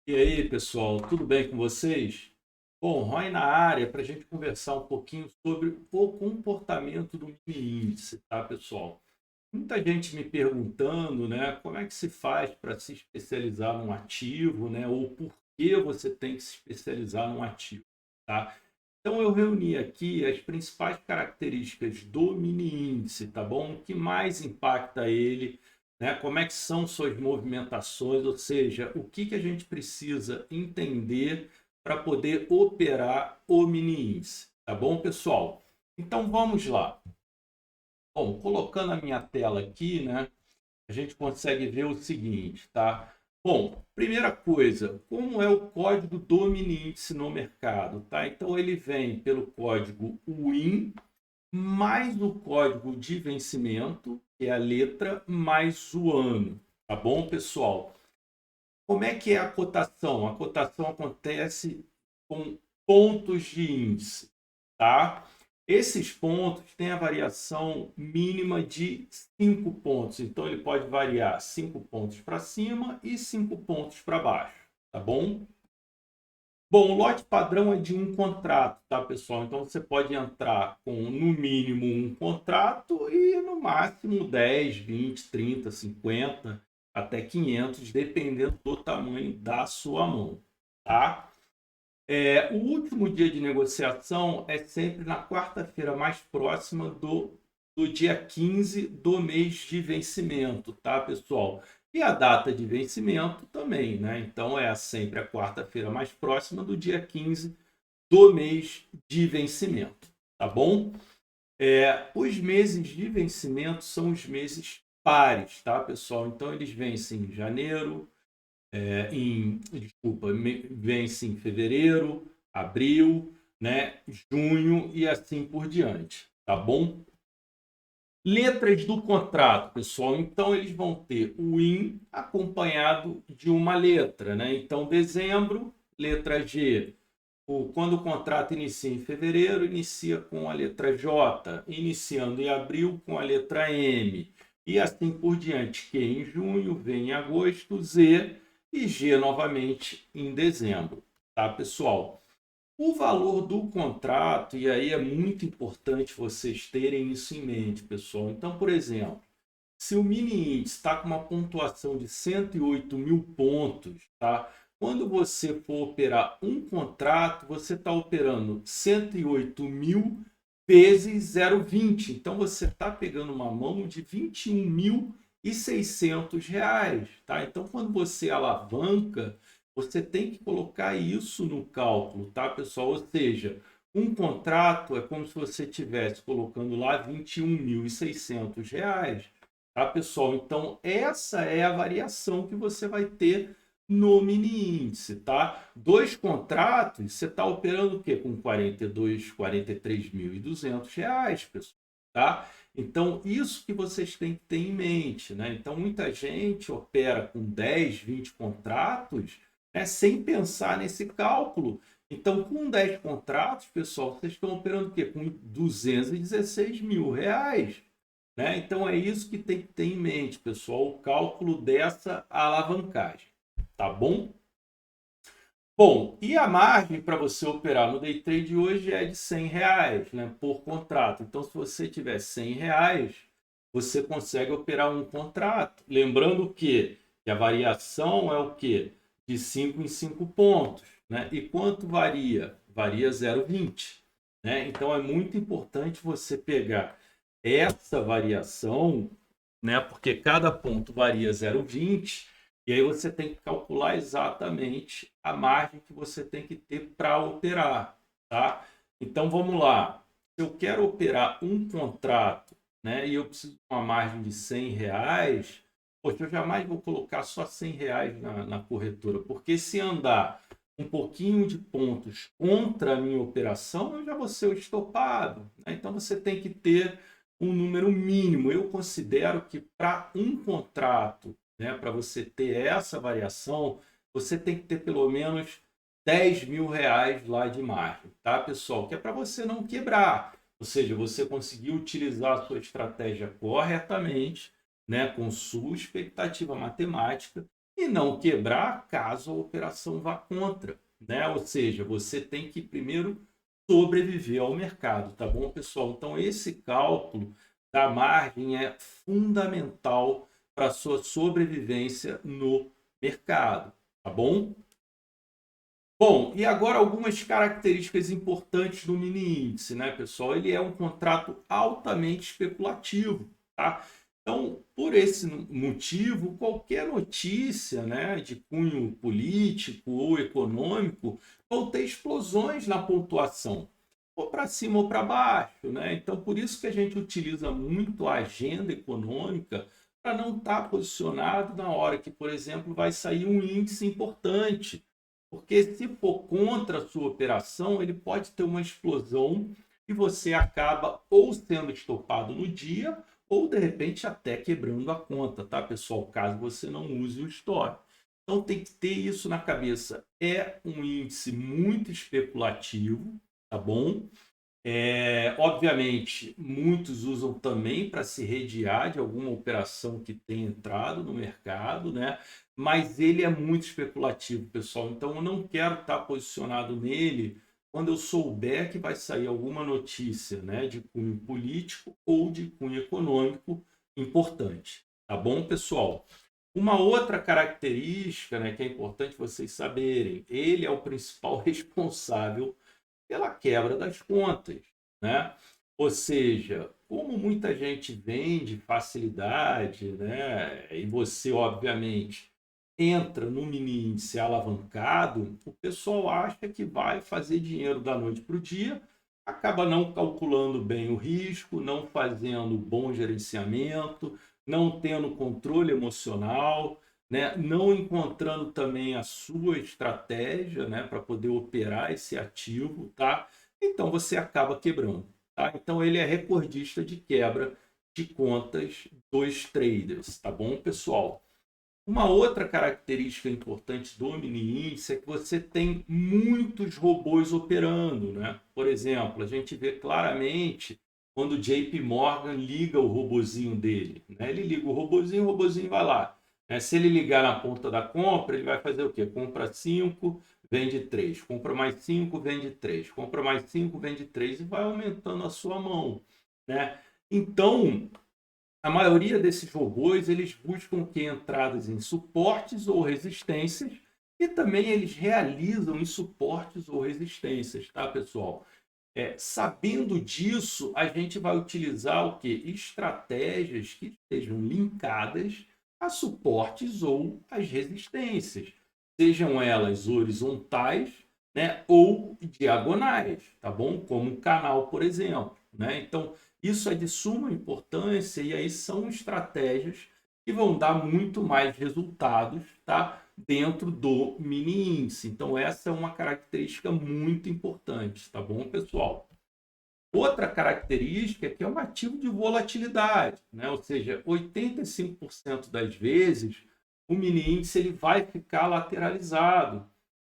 E aí, pessoal, tudo bem com vocês? Bom, Roy na área para a gente conversar um pouquinho sobre o comportamento do mini índice, tá, pessoal? Muita gente me perguntando, né, como é que se faz para se especializar num ativo, né, ou por que você tem que se especializar num ativo, tá? Então eu reuni aqui as principais características do mini índice, tá bom? O que mais impacta ele, né? Como é que são suas movimentações, ou seja, o que a gente precisa entender para poder operar o mini índice, tá bom, pessoal? Então vamos lá. Bom, colocando a minha tela aqui, né? A gente consegue ver o seguinte, tá? Bom, primeira coisa, como é o código do mini índice no mercado, tá? Então ele vem pelo código WIN mais o código de vencimento, que é a letra, mais o ano, tá bom, pessoal? Como é que é a cotação? A cotação acontece com pontos de índice, tá? Esses pontos têm a variação mínima de 5 pontos. Então, ele pode variar 5 pontos para cima e 5 pontos para baixo, tá bom? Bom, o lote padrão é de um contrato, tá, pessoal? Então, você pode entrar com, no mínimo, um contrato e, no máximo, 10, 20, 30, 50, até 500, dependendo do tamanho da sua mão, tá? O último dia de negociação é sempre na quarta-feira mais próxima do dia 15 do mês de vencimento, tá, pessoal? E a data de vencimento também, né? Então é sempre a quarta-feira mais próxima do dia 15 do mês de vencimento, tá bom? Os meses de vencimento são os meses pares, tá, pessoal? Então eles vencem em janeiro, vence em fevereiro, abril, né, junho e assim por diante, tá bom? Letras do contrato, pessoal, então eles vão ter o IN acompanhado de uma letra, né? Então, dezembro, letra G. Quando o contrato inicia em fevereiro, inicia com a letra J, iniciando em abril com a letra M, e assim por diante, que em junho, vem em agosto, Z, e G novamente em dezembro, tá, pessoal? O valor do contrato, e aí é muito importante vocês terem isso em mente, pessoal. Então, por exemplo, se o mini índice está com uma pontuação de 108 mil pontos, tá? Quando você for operar um contrato, você está operando 108 mil vezes 0,20. Então você está pegando uma mão de 21.600 reais, tá? Então quando você alavanca, você tem que colocar isso no cálculo, tá, pessoal? Ou seja, um contrato é como se você estivesse colocando lá 21.600 reais. Tá, pessoal? Então, essa é a variação que você vai ter no mini índice, tá? Dois contratos, você está operando o quê? Com 42, 43.200 reais, pessoal, tá? Então, isso que vocês têm que ter em mente, né? Então, muita gente opera com 10, 20 contratos, né, sem pensar nesse cálculo. Então, com 10 contratos, pessoal, vocês estão operando o quê? Com 216 mil reais, né? Então é isso que tem que ter em mente, pessoal, o cálculo dessa alavancagem, tá bom? Bom, e a margem para você operar no day trade hoje é de 100 reais, né, por contrato. Então, se você tiver 100 reais, você consegue operar um contrato. Lembrando que a variação é o quê? De 5 em 5 pontos, né? E quanto varia? Varia 0,20, né? Então, é muito importante você pegar essa variação, né? Porque cada ponto varia 0,20 e aí você tem que calcular exatamente a margem que você tem que ter para operar, tá? Então vamos lá. Se eu quero operar um contrato, né, e eu preciso de uma margem de 100 reais, poxa, eu jamais vou colocar só 100 reais na corretora, porque se andar um pouquinho de pontos contra a minha operação, eu já vou ser o estopado, né? Então você tem que ter um número mínimo. Eu considero que para um contrato, né, para você ter essa variação, você tem que ter pelo menos 10 mil reais lá de margem, tá, pessoal? Que é para você não quebrar. Ou seja, você conseguir utilizar a sua estratégia corretamente, né, com sua expectativa matemática, e não quebrar caso a operação vá contra, né? Ou seja, você tem que primeiro sobreviver ao mercado, tá bom, pessoal? Então, esse cálculo da margem é fundamental para a sua sobrevivência no mercado, tá bom? Bom, e agora algumas características importantes do mini índice, né, pessoal? Ele é um contrato altamente especulativo, tá? Então, por esse motivo, qualquer notícia, né, de cunho político ou econômico vão ter explosões na pontuação, ou para cima ou para baixo, né? Então, por isso que a gente utiliza muito a agenda econômica para não estar posicionado na hora que, por exemplo, vai sair um índice importante. Porque se for contra a sua operação, ele pode ter uma explosão e você acaba ou sendo estopado no dia ou de repente até quebrando a conta, tá, pessoal? Caso você não use o stop. Então tem que ter isso na cabeça. É um índice muito especulativo, tá bom? Obviamente, muitos usam também para se redear de alguma operação que tem entrado no mercado, né? Mas ele é muito especulativo, pessoal. Então, eu não quero estar posicionado nele quando eu souber que vai sair alguma notícia, né, de cunho político ou de cunho econômico importante. Tá bom, pessoal? Uma outra característica, né, que é importante vocês saberem, ele é o principal responsável pela quebra das contas, né? Ou seja, como muita gente vende facilidade, né? E você, obviamente, entra no mini índice alavancado, o pessoal acha que vai fazer dinheiro da noite para o dia, acaba não calculando bem o risco, não fazendo bom gerenciamento, não tendo controle emocional, né? Não encontrando também a sua estratégia, né, para poder operar esse ativo, tá? Então você acaba quebrando, tá? Então ele é recordista de quebra de contas dos traders, tá bom, pessoal? Uma outra característica importante do mini índice é que você tem muitos robôs operando, né? Por exemplo, a gente vê claramente quando o JP Morgan liga o robozinho dele, né? Ele liga o robozinho vai lá, né? Se ele ligar na ponta da compra, ele vai fazer o quê? Compra 5, vende 3, compra mais 5, vende 3, compra mais 5, vende 3 e vai aumentando a sua mão, né? Então, a maioria desses robôs, eles buscam que entradas em suportes ou resistências e também eles realizam em suportes ou resistências, tá, pessoal? Sabendo disso, a gente vai utilizar o que? Estratégias que estejam linkadas a suportes ou às resistências, sejam elas horizontais, né, ou diagonais, tá bom? Como um canal, por exemplo, né? Então, isso é de suma importância e aí são estratégias que vão dar muito mais resultados, tá? Dentro do mini índice. Então, essa é uma característica muito importante, tá bom, pessoal? Outra característica é que é um ativo de volatilidade, né? Ou seja, 85% das vezes o mini índice ele vai ficar lateralizado.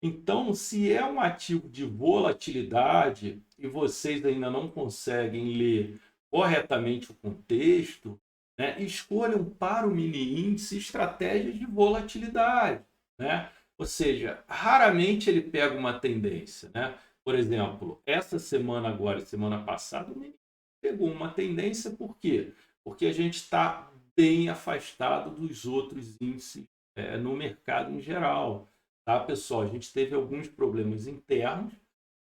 Então, se é um ativo de volatilidade e vocês ainda não conseguem ler corretamente o contexto, né, escolham para o mini índice estratégias de volatilidade, né? Ou seja, raramente ele pega uma tendência, né? Por exemplo, essa semana agora, semana passada, o mini índice pegou uma tendência, por quê? Porque a gente está bem afastado dos outros índices no mercado em geral. Tá, pessoal? A gente teve alguns problemas internos,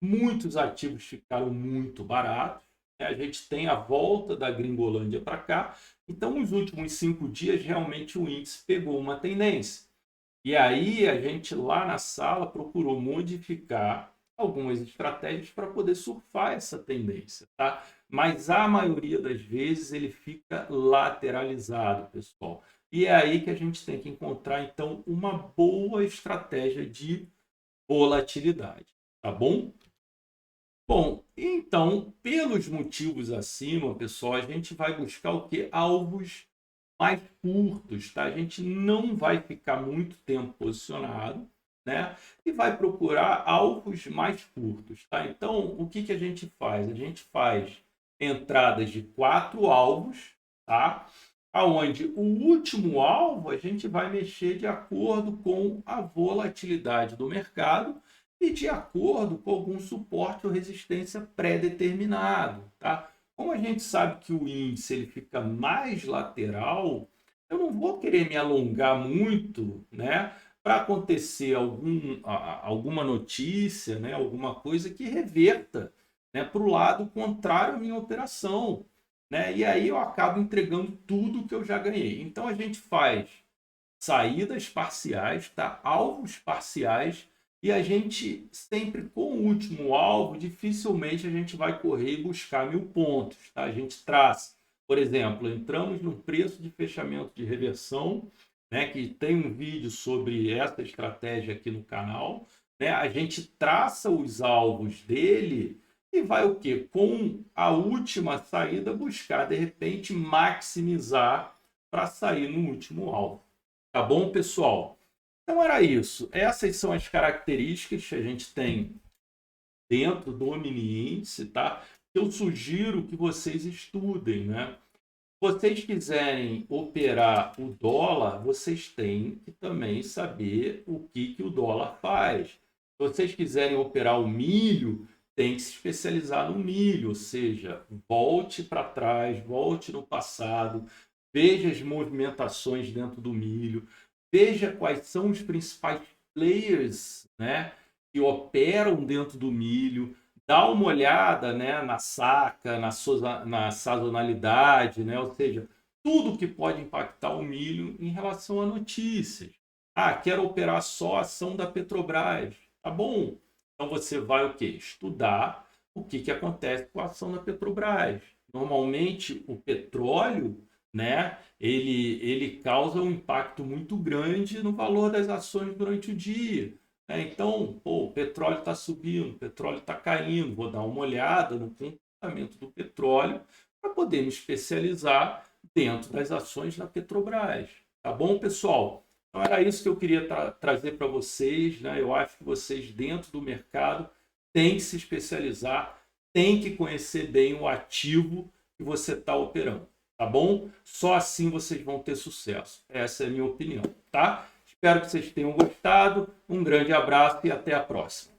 muitos ativos ficaram muito baratos, né? A gente tem a volta da Gringolândia para cá, então nos últimos 5 dias realmente o índice pegou uma tendência. E aí a gente lá na sala procurou modificar algumas estratégias para poder surfar essa tendência, tá? Mas a maioria das vezes ele fica lateralizado, pessoal. E é aí que a gente tem que encontrar então uma boa estratégia de volatilidade, tá bom? Bom, então, pelos motivos acima, pessoal, a gente vai buscar o que? Alvos mais curtos, tá? A gente não vai ficar muito tempo posicionado, né? E vai procurar alvos mais curtos, tá? Então, o que que a gente faz? A gente faz entradas de 4 alvos, tá? aonde o último alvo a gente vai mexer de acordo com a volatilidade do mercado e de acordo com algum suporte ou resistência pré-determinado, tá? Como a gente sabe que o índice ele fica mais lateral, eu não vou querer me alongar muito, né, para acontecer alguma notícia, né, alguma coisa que reverta, né, para o lado contrário à minha operação, né? E aí eu acabo entregando tudo que eu já ganhei. Então a gente faz saídas parciais, tá? Alvos parciais, e a gente sempre com o último alvo, dificilmente a gente vai correr e buscar 1.000 pontos, tá? A gente traça, por exemplo, entramos no preço de fechamento de reversão, né? Que tem um vídeo sobre essa estratégia aqui no canal, né? A gente traça os alvos dele e vai o quê? Com a última saída buscar de repente maximizar para sair no último alvo. Tá bom, pessoal? Então era isso. Essas são as características que a gente tem dentro do mini índice, tá? Eu sugiro que vocês estudem, né? Se vocês quiserem operar o dólar, vocês têm que também saber o que o dólar faz. Se vocês quiserem operar o milho, tem que se especializar no milho, ou seja, volte para trás, volte no passado, veja as movimentações dentro do milho, veja quais são os principais players, né, que operam dentro do milho, dá uma olhada, né, na saca, na sazonalidade, né, ou seja, tudo que pode impactar o milho em relação a notícias. Ah, quero operar só a ação da Petrobras. Tá bom. Então você vai o quê? Estudar o que acontece com a ação da Petrobras. Normalmente o petróleo, né, ele causa um impacto muito grande no valor das ações durante o dia. Então, pô, o petróleo está subindo, o petróleo está caindo, vou dar uma olhada no comportamento do petróleo para poder me especializar dentro das ações da Petrobras. Tá bom, pessoal? Então era isso que eu queria trazer para vocês, né? Eu acho que vocês dentro do mercado têm que se especializar, têm que conhecer bem o ativo que você está operando, tá bom? Só assim vocês vão ter sucesso. Essa é a minha opinião, tá? Espero que vocês tenham gostado. Um grande abraço e até a próxima.